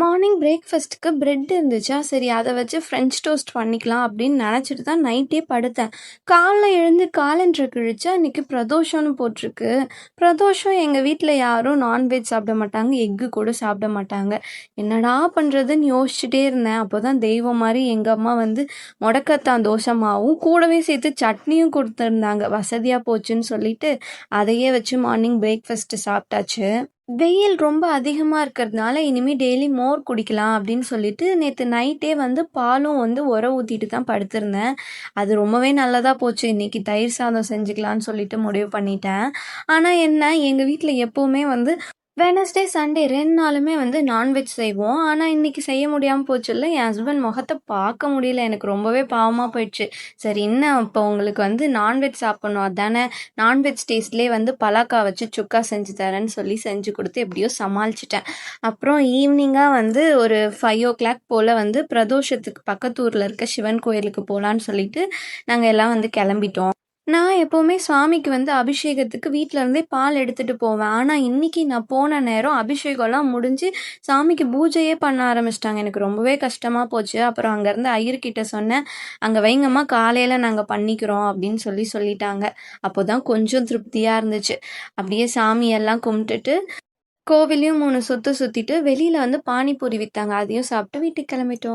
Morning பிரேக்ஃபாஸ்ட்டுக்கு bread இருந்துச்சா, சரி அத வச்சு ஃப்ரெஞ்ச் டோஸ்ட் பண்ணிக்கலாம் அப்படின்னு நெனச்சிட்டு தான் நைட்டே படுத்தேன். காலைல எழுந்து காலண்டர கிழிச்சா, இன்னைக்கு பிரதோஷம்னு போட்டிருக்கு. பிரதோஷம் எங்க வீட்ல யாரும் நான்வெஜ் சாப்பிட மாட்டாங்க. எக்கு கூட சாப்பிட மாட்டாங்க. என்னடா பண்றதுன்னு யோசிச்சுட்டே இருந்தேன். அப்போதான் தெய்வம் மாரி எங்க அம்மா வந்து மொடக்கத்தான் தோசை மாவும், கூடவே சேர்த்து சட்னியும் குடுத்துருந்தாங்க. வசதியா போச்சுன்னு சொல்லிட்டு, அதையே வச்சு மார்னிங் பிரேக்ஃபாஸ்ட் சாப்பிட்டாச்சு. வெயில் ரொம்ப அதிகமா இருக்கிறதுனால, இனிமே டெய்லி மோர் குடிக்கலாம் அப்படின்னு சொல்லிட்டு, நேத்து நைட்டே வந்து பாலும் வந்து உர ஊத்திட்டு தான் படுத்திருந்தேன். அது ரொம்பவே நல்லதா போச்சு. இன்னைக்கு தயிர் சாதம் செஞ்சுக்கலான்னு சொல்லிட்டு முடிவு பண்ணிட்டேன். ஆனா என்ன, எங்க வீட்ல எப்பவுமே வந்து வெட்னஸ்டே, சண்டே 2 நாளுமே வந்து நான்வெஜ் செய்வோம். ஆனா, இன்னைக்கு செய்ய முடியாம போச்சுல்ல, என் ஹஸ்பண்ட் முகத்த பார்க்க முடியல. எனக்கு ரொம்பவே பாவமா போயிடுச்சு. சரி என்ன இப்போ உங்களுக்கு வந்து நான்வெஜ் சாப்பிடணும் அதானே, நான்வெஜ் டேஸ்ட்லேயே வந்து பலாக்கா வச்சு சுக்கா செஞ்சு தரேன்னு சொல்லி செஞ்சு கொடுத்து எப்படியோ சமாளிச்சுட்டேன். அப்புறம் ஈவினிங்கா வந்து ஒரு 5:00 போல வந்து பிரதோஷத்துக்கு பக்கத்து ஊர்ல இருக்க சிவன் கோயிலுக்கு போலான்னு சொல்லிட்டு, நாங்க எல்லாம் வந்து கிளம்பிட்டோம். நான் எப்பவுமே சுவாமிக்கு வந்து அபிஷேகத்துக்கு வீட்ல இருந்தே பால் எடுத்துட்டு போவேன். ஆனா, இன்னைக்கு நான் போன நேரம் அபிஷேகம்லாம் முடிஞ்சு சாமிக்கு பூஜையே பண்ண ஆரம்பிச்சுட்டாங்க. எனக்கு ரொம்பவே கஷ்டமா போச்சு. அப்புறம் அங்கருந்து ஐயர்கிட்ட சொன்னேன். "அங்க வைங்கம்மா, காலையில நாங்க பண்ணிக்கிறோம்" அப்படின்னு சொல்லிட்டாங்க. அப்போதான் கொஞ்சம் திருப்தியா இருந்துச்சு. அப்படியே சாமியெல்லாம் கும்பிட்டுட்டு, கோவிலையும் 3 சுத்து சுத்திட்டு, வெளியில வந்து பானிபூரி வித்தாங்க. அதையும் சாப்பிட்டு வீட்டுக்கு கிளம்பிட்டோம்.